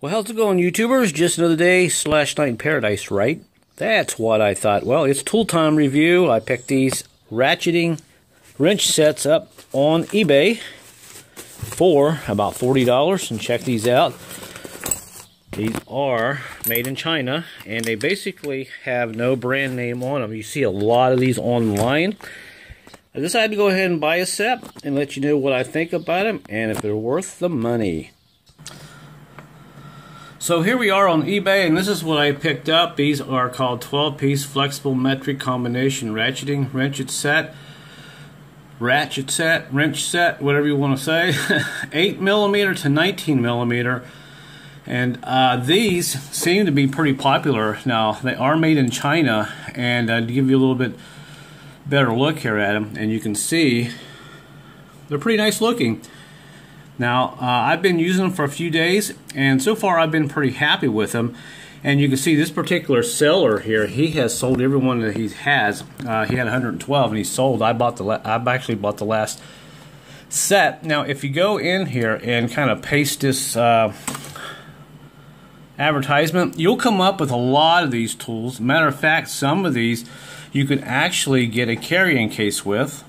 Well, how's it going, YouTubers? Just another day / night in paradise, right? That's what I thought. Well, it's tool time review. I picked these ratcheting wrench sets up on eBay for about $40, and check these out. These are made in China, and they basically have no brand name on them. You see a lot of these online. I decided to go ahead and buy a set and let you know what I think about them and if they're worth the money. So here we are on eBay, and this is what I picked up. These are called 12-piece flexible metric combination ratcheting wrench set, wrench set, whatever you want to say. 8mm to 19mm, and these seem to be pretty popular. Now, they are made in China, and to give you a little bit better look here at them, and you can see they're pretty nice looking. Now, I've been using them for a few days, and so far I've been pretty happy with them. And you can see this particular seller here, he has sold every one that he has. He had 112, and he sold. I've actually bought the last set. Now, if you go in here and kind of paste this advertisement, you'll come up with a lot of these tools. Matter of fact, some of these you can actually get a carrying case with.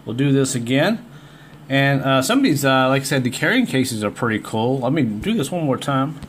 We'll do this again. And some of these, like I said, the carrying cases are pretty cool. Let me do this one more time.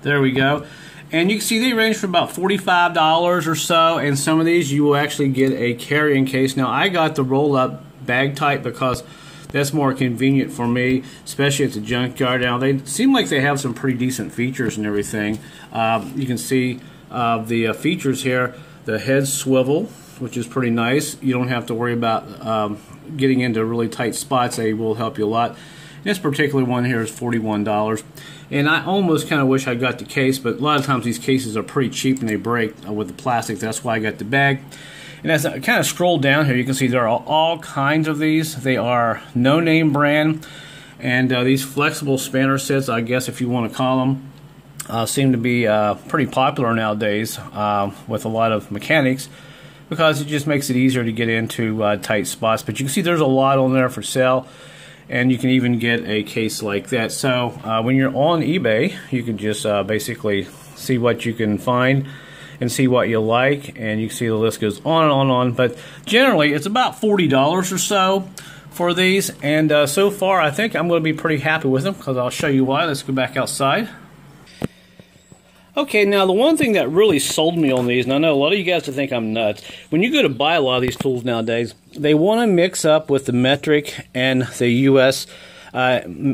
There we go. And you can see they range from about $45 or so. And some of these you will actually get a carrying case. Now, I got the roll-up bag type because that's more convenient for me, especially at the junkyard. Now, they seem like they have some pretty decent features and everything. You can see the features here. The head swivel, which is pretty nice. You don't have to worry about getting into really tight spots. They will help you a lot. This particular one here is $41, and I almost kind of wish I got the case, but a lot of times these cases are pretty cheap and they break with the plastic. That's why I got the bag. And as I kind of scroll down here, you can see there are all kinds of these. They are no-name brand, and these flexible spanner sets, I guess if you want to call them, seem to be pretty popular nowadays with a lot of mechanics, because it just makes it easier to get into tight spots. But you can see there's a lot on there for sale, and you can even get a case like that. So when you're on eBay, you can just basically see what you can find and see what you like, and you can see the list goes on and on and on. But generally, it's about $40 or so for these, and so far I think I'm going to be pretty happy with them, because I'll show you why. Let's go back outside. Okay, now the one thing that really sold me on these, and I know a lot of you guys think I'm nuts, when you go to buy a lot of these tools nowadays, they want to mix up with the metric and the US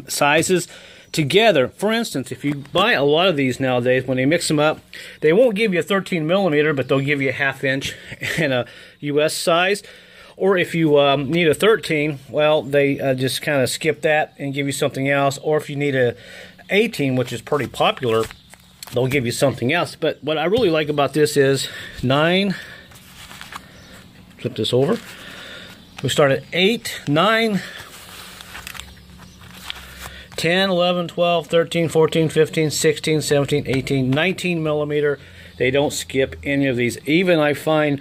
sizes together. For instance, if you buy a lot of these nowadays, when they mix them up, they won't give you a 13mm, but they'll give you a 1/2 inch and a US size. Or if you need a 13, well, they just kind of skip that and give you something else. Or if you need a 18, which is pretty popular, they'll give you something else. But what I really like about this is 9, flip this over, we start at 8, 9, 10, 11, 12, 13, 14, 15, 16, 17, 18, 19mm. They don't skip any of these. Even I find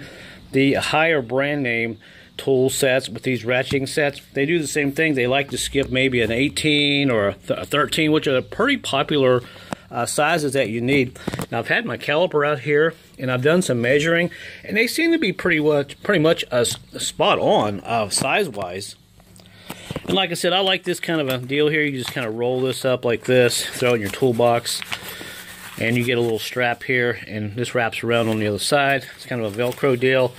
the higher brand name tool sets with these ratcheting sets, they do the same thing. They like to skip maybe an 18 or a 13, which are pretty popular sizes that you need. Now, I've had my caliper out here, and I've done some measuring, and they seem to be pretty much spot on size-wise. And like I said, I like this kind of a deal here. You just kind of roll this up like this, throw it in your toolbox, and you get a little strap here, and this wraps around on the other side. It's kind of a Velcro deal,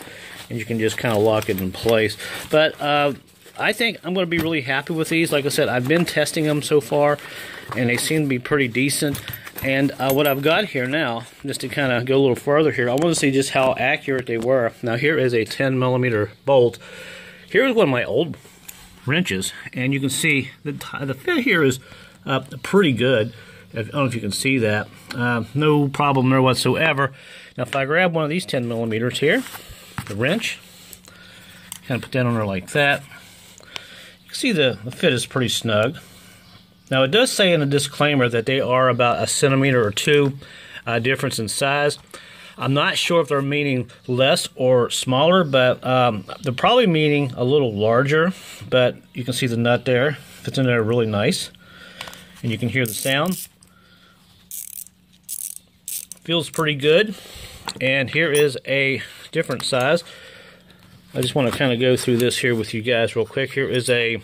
and you can just kind of lock it in place. But I think I'm going to be really happy with these. Like I said, I've been testing them so far, and they seem to be pretty decent. And what I've got here now, just to kind of go a little further here, I want to see just how accurate they were. Now, here is a 10mm bolt. Here's one of my old wrenches, and you can see the fit here is pretty good. I don't know if you can see that. No problem there whatsoever. Now, if I grab one of these 10mm here, the wrench, kind of put that on there like that, you can see the fit is pretty snug. Now, it does say in the disclaimer that they are about 1 centimeter or 2 difference in size. I'm not sure if they're meaning less or smaller, but they're probably meaning a little larger. But you can see the nut there. Fits in there really nice. and you can hear the sound. Feels pretty good. And here is a different size. I just want to kind of go through this here with you guys real quick. Here is a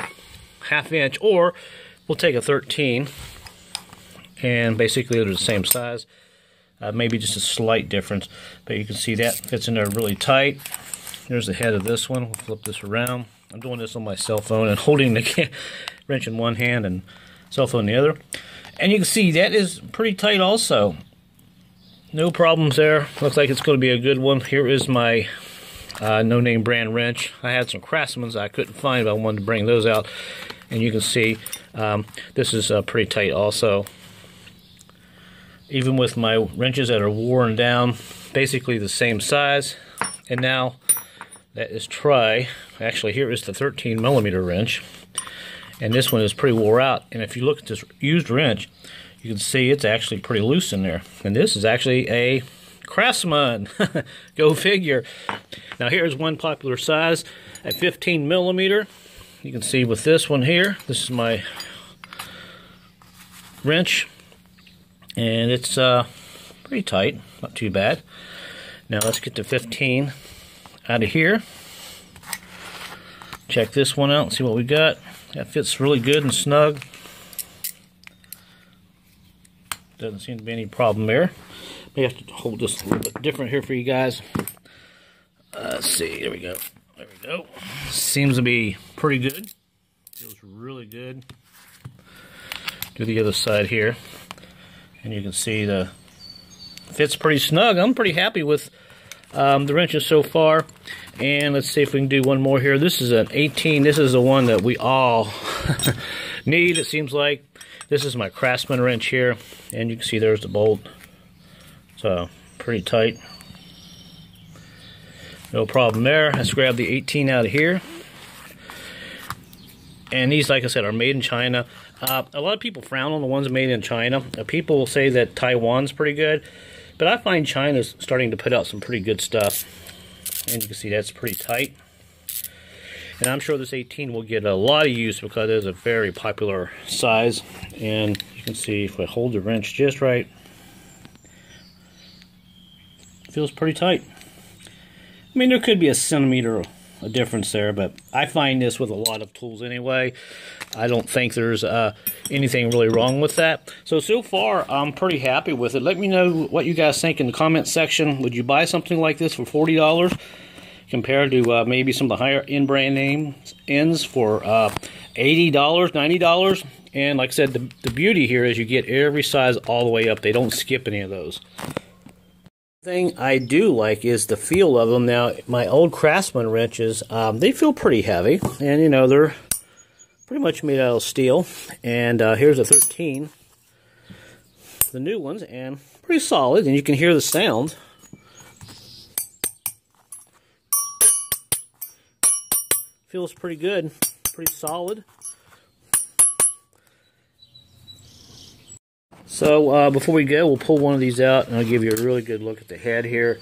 1/2 inch, or we'll take a 13, and basically they're the same size. Maybe just a slight difference, but you can see that fits in there really tight. There's the head of this one. We'll flip this around. I'm doing this on my cell phone and holding the wrench in one hand and cell phone in the other. And you can see that is pretty tight also. No problems there. Looks like it's going to be a good one. Here is my no-name brand wrench. I had some Craftsman's I couldn't find, but I wanted to bring those out. And you can see this is pretty tight also. Even with my wrenches that are worn down, basically the same size. And now that is actually here is the 13mm wrench. And this one is pretty wore out. And if you look at this used wrench, you can see it's actually pretty loose in there. And this is actually a Craftsman. Go figure. Now here's one popular size at 15mm. You can see with this one here, this is my wrench. And it's pretty tight, not too bad. Now let's get the 15 out of here. Check this one out and see what we got. That fits really good and snug. Doesn't seem to be any problem there. May have to hold this a little bit different here for you guys. Let's see, there we go. There we go. Seems to be pretty good. Feels really good. Do the other side here. And you can see the fits pretty snug. I'm pretty happy with the wrenches so far. And let's see if we can do one more here. This is an 18. This is the one that we all need, it seems like. This is my Craftsman wrench here. And you can see there's the bolt. So, pretty tight. No problem there. Let's grab the 18 out of here. And these, like I said, are made in China. A lot of people frown on the ones made in China. People will say that Taiwan's pretty good, but I find China's starting to put out some pretty good stuff. And you can see that's pretty tight. And I'm sure this 18 will get a lot of use because it is a very popular size. And you can see if I hold the wrench just right, it feels pretty tight. I mean, there could be a centimeter a difference there, but I find this with a lot of tools anyway. I don't think there's anything really wrong with that. So far, I'm pretty happy with it. Let me know what you guys think in the comment section. Would you buy something like this for $40 compared to maybe some of the higher end brand names for $80, $90? And like I said, the beauty here is you get every size all the way up. They don't skip any of those. Thing I do like is the feel of them. Now, my old Craftsman wrenches, they feel pretty heavy, and you know, they're pretty much made out of steel. And here's a 13, the new ones, and pretty solid, and you can hear the sound. Feels pretty good, pretty solid. So before we go, we'll pull one of these out, and I'll give you a really good look at the head here.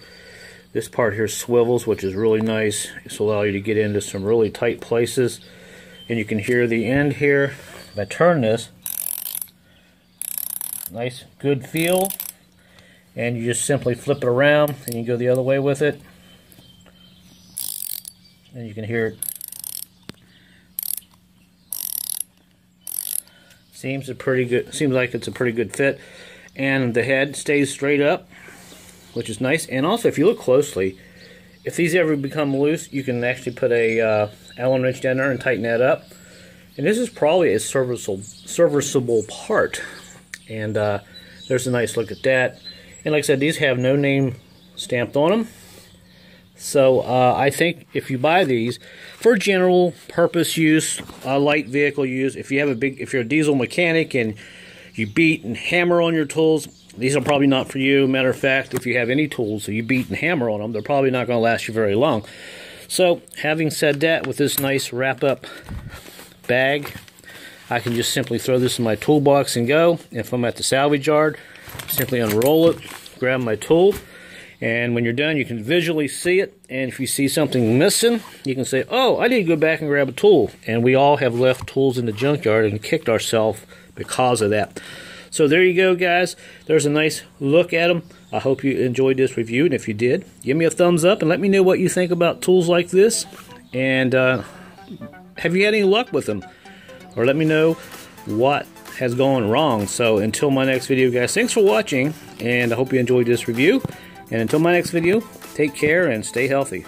This part here swivels, which is really nice. This will allow you to get into some really tight places. And you can hear the end here. If I turn this, nice, good feel. And you just simply flip it around, and you go the other way with it. And you can hear it. Seems like it's a pretty good fit, and the head stays straight up, which is nice. And also, if you look closely, if these ever become loose, you can actually put a Allen wrench down there and tighten that up. And this is probably a serviceable part. And there's a nice look at that. And like I said, these have no name stamped on them. So I think if you buy these for general purpose use, light vehicle use, if you're a diesel mechanic and you beat and hammer on your tools, these are probably not for you. Matter of fact, if you have any tools that you beat and hammer on them, they're probably not going to last you very long. So having said that, with this nice wrap-up bag, I can just simply throw this in my toolbox and go. If I'm at the salvage yard, simply unroll it, grab my tool. And when you're done, you can visually see it. And if you see something missing, you can say, oh, I need to go back and grab a tool. And we all have left tools in the junkyard and kicked ourselves because of that. So there you go, guys. There's a nice look at them. I hope you enjoyed this review, and if you did, give me a thumbs up and let me know what you think about tools like this. And have you had any luck with them? Or let me know what has gone wrong. So until my next video, guys, thanks for watching, and I hope you enjoyed this review. And until my next video, take care and stay healthy.